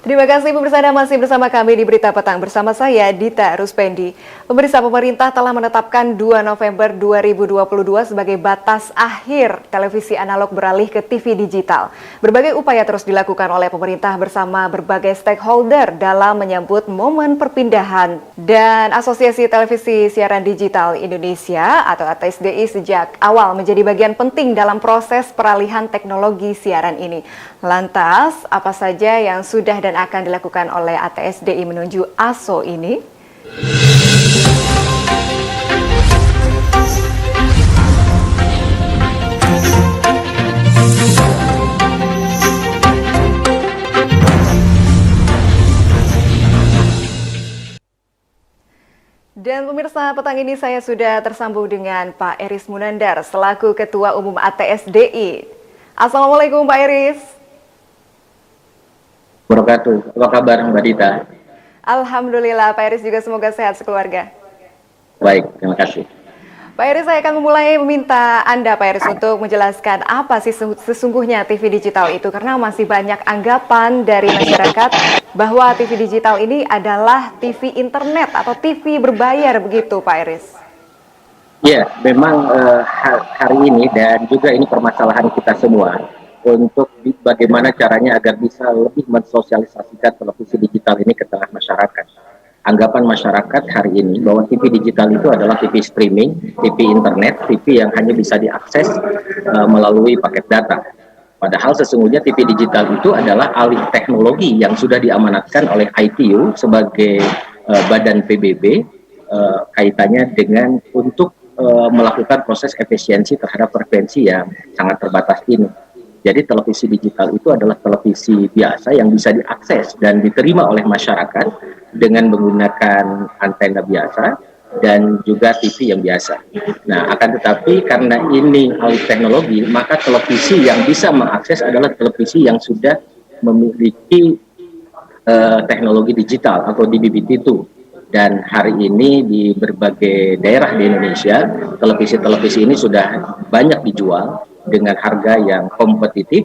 Terima kasih pemirsa, Anda masih bersama kami di Berita Petang bersama saya Dita Ruspendi. Pemerintah telah menetapkan 2 November 2022 sebagai batas akhir televisi analog beralih ke TV digital. Berbagai upaya terus dilakukan oleh pemerintah bersama berbagai stakeholder dalam menyambut momen perpindahan. Dan Asosiasi Televisi Siaran Digital Indonesia atau ATSDI sejak awal menjadi bagian penting dalam proses peralihan teknologi siaran ini. Lantas, apa saja yang sudah dan akan dilakukan oleh ATSDI menuju ASO ini? Dan pemirsa, petang ini saya sudah tersambung dengan Pak Eris Munandar selaku Ketua Umum ATSDI. Assalamualaikum Pak Eris. Wabarakatuh. Apa kabar Mbak Dita? Alhamdulillah, Pak Eris juga semoga sehat sekeluarga. Baik, terima kasih. Pak Eris, saya akan memulai meminta Anda, Pak Eris, untuk menjelaskan apa sih sesungguhnya TV digital itu, karena masih banyak anggapan dari masyarakat bahwa TV digital ini adalah TV internet atau TV berbayar, begitu Pak Eris. Ya, memang hari ini dan juga ini permasalahan kita semua untuk bagaimana caranya agar bisa lebih mensosialisasikan televisi digital ini ke tengah masyarakat. Anggapan masyarakat hari ini bahwa TV digital itu adalah TV streaming, TV internet, TV yang hanya bisa diakses melalui paket data. Padahal sesungguhnya TV digital itu adalah alih teknologi yang sudah diamanatkan oleh ITU sebagai badan PBB kaitannya dengan untuk melakukan proses efisiensi terhadap frekuensi yang sangat terbatas ini. Jadi televisi digital itu adalah televisi biasa yang bisa diakses dan diterima oleh masyarakat dengan menggunakan antena biasa dan juga TV yang biasa. Nah, akan tetapi karena ini alih teknologi, maka televisi yang bisa mengakses adalah televisi yang sudah memiliki teknologi digital atau DVB-T2. Dan hari ini di berbagai daerah di Indonesia, televisi-televisi ini sudah banyak dijual dengan harga yang kompetitif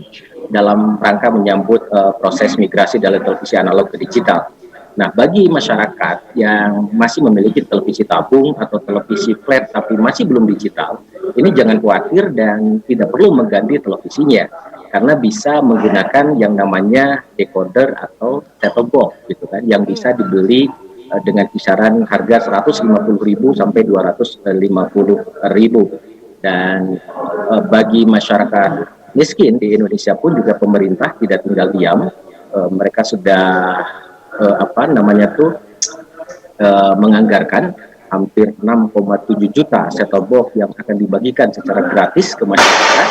dalam rangka menyambut proses migrasi dari televisi analog ke digital. Nah, bagi masyarakat yang masih memiliki televisi tabung atau televisi flat tapi masih belum digital, ini jangan khawatir dan tidak perlu mengganti televisinya karena bisa menggunakan yang namanya decoder atau set-top box gitu kan, yang bisa dibeli dengan kisaran harga 150.000 sampai 250.000. Dan bagi masyarakat miskin di Indonesia pun juga pemerintah tidak tinggal diam. Mereka sudah menganggarkan hampir 6,7 juta set-top box yang akan dibagikan secara gratis ke masyarakat,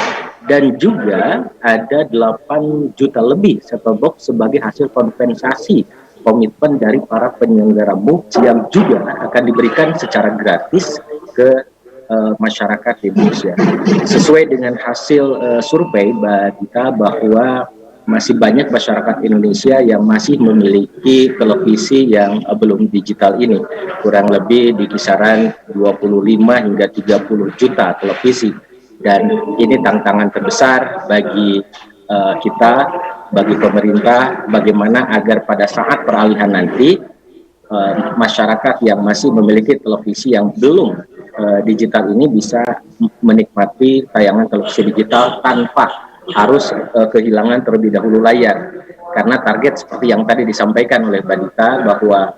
dan juga ada 8 juta lebih set-top box sebagai hasil kompensasi komitmen dari para penyelenggara MUX yang juga akan diberikan secara gratis ke masyarakat di Indonesia. Sesuai dengan hasil survei Mbak Dita, bahwa masih banyak masyarakat Indonesia yang masih memiliki televisi yang belum digital ini. Kurang lebih di kisaran 25 hingga 30 juta televisi. Dan ini tantangan terbesar bagi kita, bagi pemerintah, bagaimana agar pada saat peralihan nanti masyarakat yang masih memiliki televisi yang belum digital ini bisa menikmati tayangan televisi digital tanpa harus kehilangan terlebih dahulu layar. Karena target seperti yang tadi disampaikan oleh Mbak Dita, bahwa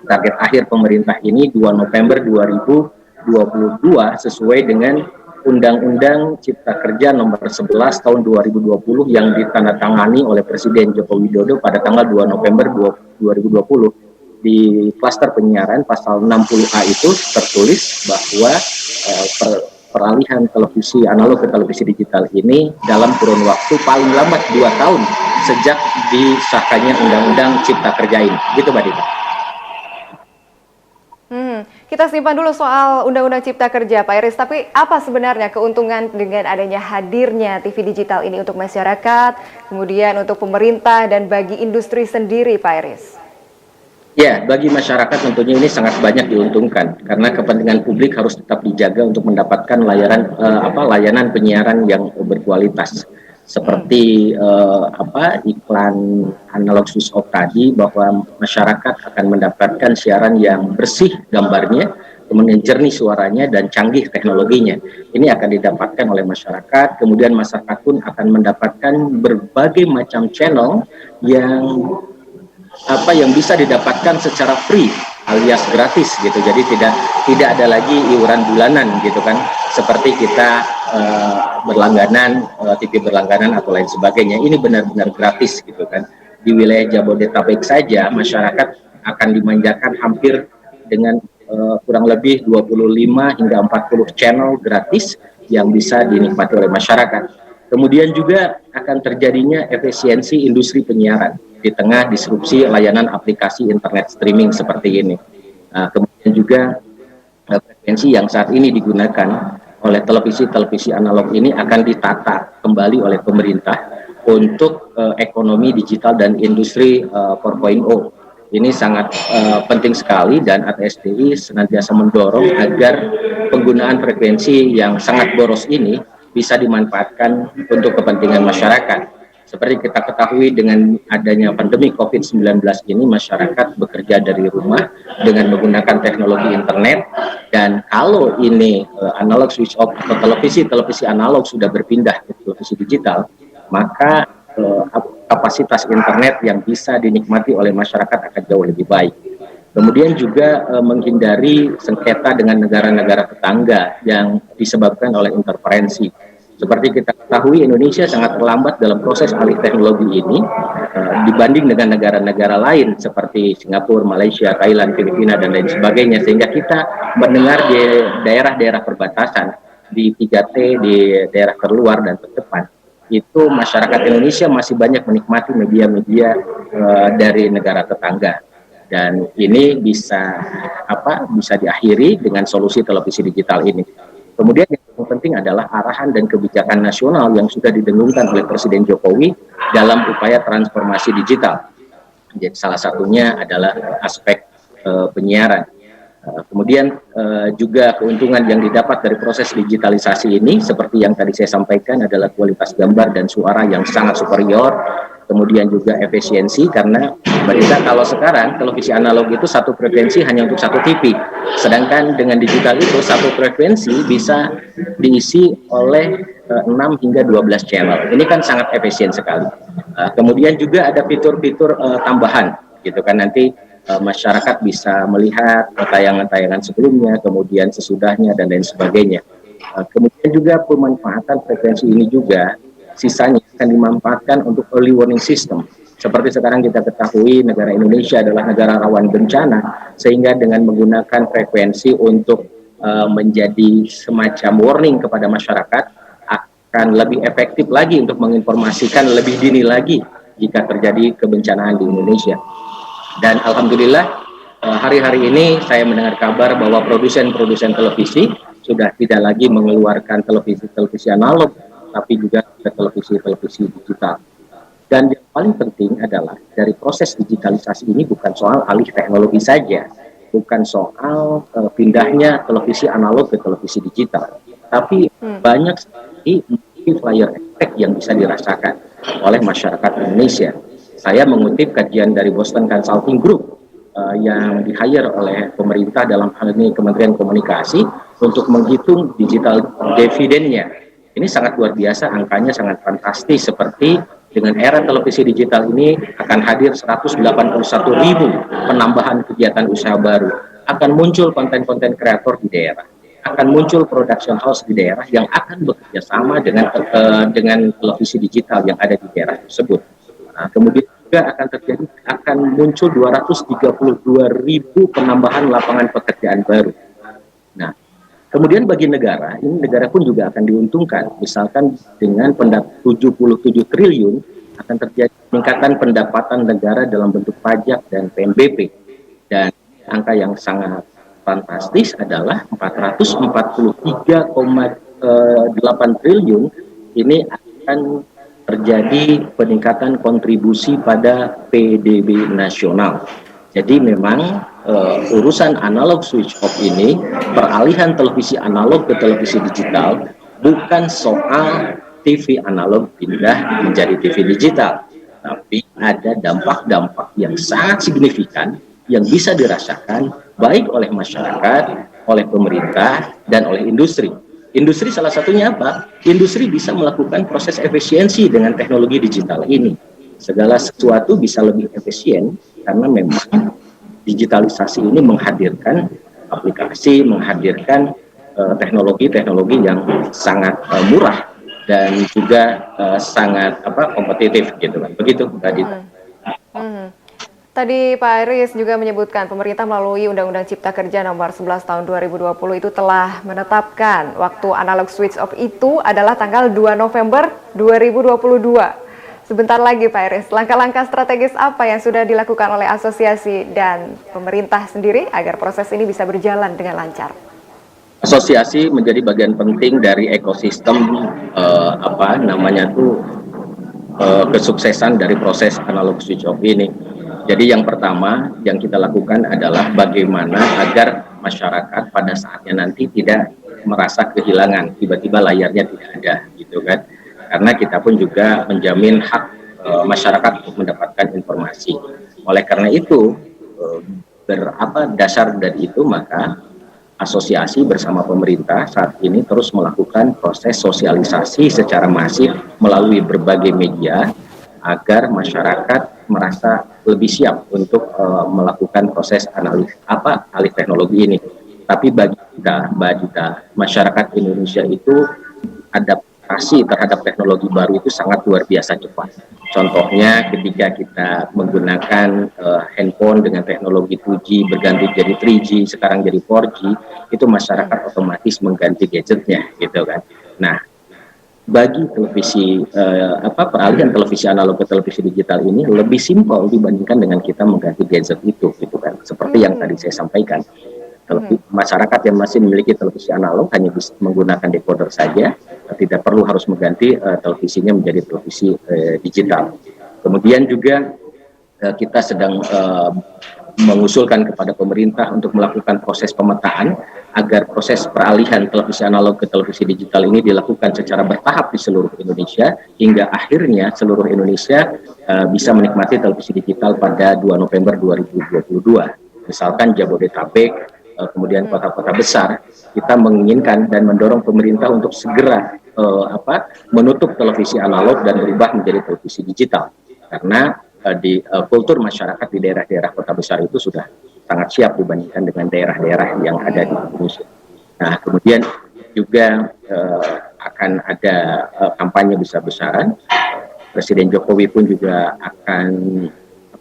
target akhir pemerintah ini 2 November 2022 sesuai dengan Undang-Undang Cipta Kerja nomor 11 tahun 2020 yang ditandatangani oleh Presiden Joko Widodo pada tanggal 2 November 2020. Di klaster penyiaran pasal 60A itu tertulis bahwa peralihan televisi analog ke televisi digital ini dalam kurun waktu paling lambat 2 tahun sejak disahkannya Undang-Undang Cipta Kerja ini. Gitu Mbak Dita. Kita simpan dulu soal Undang-Undang Cipta Kerja, Pak Eris. Tapi apa sebenarnya keuntungan dengan adanya hadirnya TV digital ini untuk masyarakat, kemudian untuk pemerintah dan bagi industri sendiri, Pak Eris? Ya, bagi masyarakat tentunya ini sangat banyak diuntungkan karena kepentingan publik harus tetap dijaga untuk mendapatkan layanan penyiaran yang berkualitas. seperti iklan analog switch off tadi, bahwa masyarakat akan mendapatkan siaran yang bersih gambarnya, kemudian jernih suaranya dan canggih teknologinya. Ini akan didapatkan oleh masyarakat, kemudian masyarakat pun akan mendapatkan berbagai macam channel yang yang bisa didapatkan secara free alias gratis gitu. Jadi tidak ada lagi iuran bulanan gitu kan, seperti kita berlangganan TV berlangganan atau lain sebagainya. Ini benar-benar gratis gitu kan. Di wilayah Jabodetabek saja masyarakat akan dimanjakan hampir dengan kurang lebih 25 hingga 40 channel gratis yang bisa dinikmati oleh masyarakat. Kemudian juga akan terjadinya efisiensi industri penyiaran di tengah disrupsi layanan aplikasi internet streaming seperti ini. Kemudian juga frekuensi yang saat ini digunakan oleh televisi analog ini akan ditata kembali oleh pemerintah untuk ekonomi digital dan industri 4.0. Ini sangat penting sekali, dan ATSDI senantiasa mendorong agar penggunaan frekuensi yang sangat boros ini bisa dimanfaatkan untuk kepentingan masyarakat. Seperti kita ketahui, dengan adanya pandemi COVID-19 ini, masyarakat bekerja dari rumah dengan menggunakan teknologi internet, dan kalau ini analog switch off atau televisi analog sudah berpindah ke televisi digital, maka kapasitas internet yang bisa dinikmati oleh masyarakat akan jauh lebih baik. Kemudian juga menghindari sengketa dengan negara-negara tetangga yang disebabkan oleh interferensi. Seperti kita ketahui, Indonesia sangat terlambat dalam proses alih teknologi ini dibanding dengan negara-negara lain seperti Singapura, Malaysia, Thailand, Filipina, dan lain sebagainya. Sehingga kita mendengar di daerah-daerah perbatasan, di 3T, di daerah terluar dan terdepan, itu masyarakat Indonesia masih banyak menikmati media-media dari negara tetangga. Dan ini bisa diakhiri dengan solusi televisi digital ini. Kemudian yang paling penting adalah arahan dan kebijakan nasional yang sudah didengungkan oleh Presiden Jokowi dalam upaya transformasi digital. Jadi salah satunya adalah aspek penyiaran. Kemudian juga keuntungan yang didapat dari proses digitalisasi ini, seperti yang tadi saya sampaikan, adalah kualitas gambar dan suara yang sangat superior. Kemudian juga efisiensi, karena berita kalau sekarang televisi analog itu satu frekuensi hanya untuk satu TV, sedangkan dengan digital itu satu frekuensi bisa diisi oleh 6 hingga 12 channel. Ini kan sangat efisien sekali. Kemudian juga ada fitur-fitur tambahan gitu kan, nanti masyarakat bisa melihat tayangan-tayangan sebelumnya, kemudian sesudahnya, dan lain sebagainya. Kemudian juga pemanfaatan frekuensi ini juga sisanya akan dimanfaatkan untuk early warning system. Seperti sekarang kita ketahui, negara Indonesia adalah negara rawan bencana, sehingga dengan menggunakan frekuensi untuk menjadi semacam warning kepada masyarakat, akan lebih efektif lagi untuk menginformasikan lebih dini lagi jika terjadi kebencanaan di Indonesia. Dan alhamdulillah hari-hari ini saya mendengar kabar bahwa produsen-produsen televisi sudah tidak lagi mengeluarkan televisi analog, tapi juga televisi digital. Dan yang paling penting adalah dari proses digitalisasi ini bukan soal alih teknologi saja, bukan soal pindahnya televisi analog ke televisi digital, tapi banyak sekali multiplier effect yang bisa dirasakan oleh masyarakat Indonesia. Saya mengutip kajian dari Boston Consulting Group yang di-hire oleh pemerintah, dalam hal ini Kementerian Komunikasi, untuk menghitung digital dividennya. Ini sangat luar biasa, angkanya sangat fantastis. Seperti dengan era televisi digital ini akan hadir 181.000 penambahan kegiatan usaha baru, akan muncul konten-konten kreator di daerah, akan muncul production house di daerah yang akan bekerja sama dengan televisi digital yang ada di daerah tersebut. Kemudian juga akan muncul 232.000 penambahan lapangan pekerjaan baru. Nah, kemudian bagi negara, ini negara pun juga akan diuntungkan. Misalkan dengan 77 triliun akan terjadi peningkatan pendapatan negara dalam bentuk pajak dan PNBP. Dan angka yang sangat fantastis adalah 443,8 triliun ini akan terjadi peningkatan kontribusi pada PDB nasional. Jadi memang urusan analog switch off ini, peralihan televisi analog ke televisi digital, bukan soal TV analog pindah menjadi TV digital. Tapi ada dampak-dampak yang sangat signifikan yang bisa dirasakan baik oleh masyarakat, oleh pemerintah, dan oleh industri. Industri salah satunya apa? Industri bisa melakukan proses efisiensi dengan teknologi digital ini. Segala sesuatu bisa lebih efisien karena memang digitalisasi ini menghadirkan aplikasi, menghadirkan teknologi-teknologi yang sangat murah dan juga sangat kompetitif gitu kan. Begitu Mbak Dita. Tadi Pak Iris juga menyebutkan pemerintah melalui Undang-Undang Cipta Kerja nomor 11 tahun 2020 itu telah menetapkan waktu analog switch off itu adalah tanggal 2 November 2022. Sebentar lagi Pak Iris, langkah-langkah strategis apa yang sudah dilakukan oleh asosiasi dan pemerintah sendiri agar proses ini bisa berjalan dengan lancar? Asosiasi menjadi bagian penting dari ekosistem kesuksesan dari proses analog switch off ini. Jadi yang pertama yang kita lakukan adalah bagaimana agar masyarakat pada saatnya nanti tidak merasa kehilangan, tiba-tiba layarnya tidak ada, gitu kan? Karena kita pun juga menjamin hak masyarakat untuk mendapatkan informasi. Oleh karena itu, dasar dari itu maka asosiasi bersama pemerintah saat ini terus melakukan proses sosialisasi secara masif melalui berbagai media agar masyarakat merasa lebih siap untuk melakukan proses alih teknologi ini. Tapi bagi kita, Mbak Dita, masyarakat Indonesia itu adaptasi terhadap teknologi baru itu sangat luar biasa cepat. Contohnya ketika kita menggunakan handphone dengan teknologi 2G berganti jadi 3G, sekarang jadi 4G, itu masyarakat otomatis mengganti gadgetnya, gitu kan. Nah, bagi televisi peralihan televisi analog ke televisi digital ini lebih simpel dibandingkan dengan kita mengganti gadget itu, gitu kan. Seperti yang tadi saya sampaikan, masyarakat yang masih memiliki televisi analog hanya bisa menggunakan decoder saja, tidak perlu harus mengganti televisinya menjadi televisi digital. Kemudian juga kita sedang mengusulkan kepada pemerintah untuk melakukan proses pemetaan agar proses peralihan televisi analog ke televisi digital ini dilakukan secara bertahap di seluruh Indonesia hingga akhirnya seluruh Indonesia bisa menikmati televisi digital pada 2 November 2022. Misalkan Jabodetabek, kemudian kota-kota besar, kita menginginkan dan mendorong pemerintah untuk segera menutup televisi analog dan berubah menjadi televisi digital. Karena di kultur masyarakat di daerah-daerah kota besar itu sudah sangat siap dibandingkan dengan daerah-daerah yang ada di Indonesia. Nah, kemudian juga akan ada kampanye besar-besaran. Presiden Jokowi pun juga akan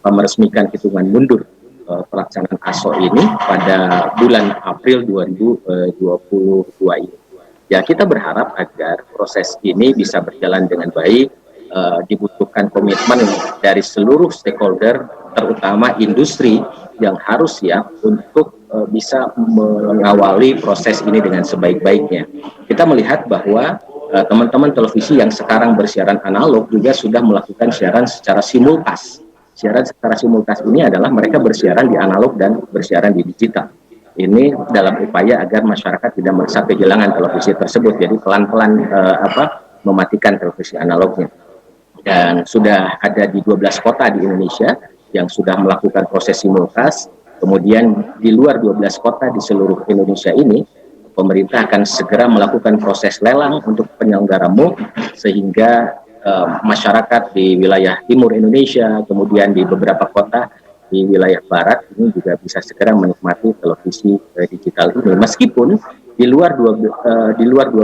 meresmikan hitungan mundur pelaksanaan ASO ini pada bulan April 2022 ini. Ya, kita berharap agar proses ini bisa berjalan dengan baik. Dibutuhkan komitmen dari seluruh stakeholder, terutama industri yang harus siap untuk bisa mengawali proses ini dengan sebaik-baiknya. Kita melihat bahwa teman-teman televisi yang sekarang bersiaran analog juga sudah melakukan siaran secara simultas. Siaran secara simultas ini adalah mereka bersiaran di analog dan bersiaran di digital. Ini dalam upaya agar masyarakat tidak merasa kehilangan televisi tersebut. Jadi pelan-pelan mematikan televisi analognya. Dan sudah ada di 12 kota di Indonesia yang sudah melakukan proses simultas. Kemudian di luar 12 kota di seluruh Indonesia ini, pemerintah akan segera melakukan proses lelang untuk penyelenggara MUK sehingga masyarakat di wilayah timur Indonesia, kemudian di beberapa kota di wilayah barat ini juga bisa segera menikmati televisi digital ini. Meskipun di luar 12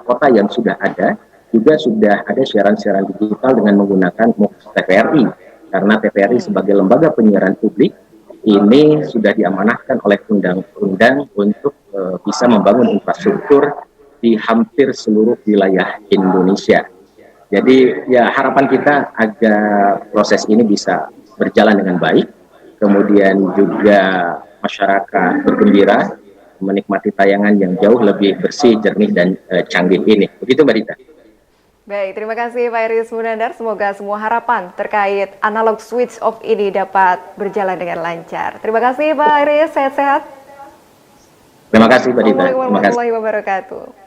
kota yang sudah ada, juga sudah ada siaran-siaran digital dengan menggunakan MUK TVRI, karena TVRI sebagai lembaga penyiaran publik ini sudah diamanahkan oleh undang-undang untuk bisa membangun infrastruktur di hampir seluruh wilayah Indonesia. Jadi ya harapan kita agar proses ini bisa berjalan dengan baik, kemudian juga masyarakat bergembira menikmati tayangan yang jauh lebih bersih, jernih, dan canggih ini. Begitu Mbak Dita. Baik, terima kasih Pak Iris Munandar. Semoga semua harapan terkait analog switch off ini dapat berjalan dengan lancar. Terima kasih Pak Iris, sehat-sehat. Terima kasih Mbak Dita. Assalamualaikum warahmatullahi wabarakatuh.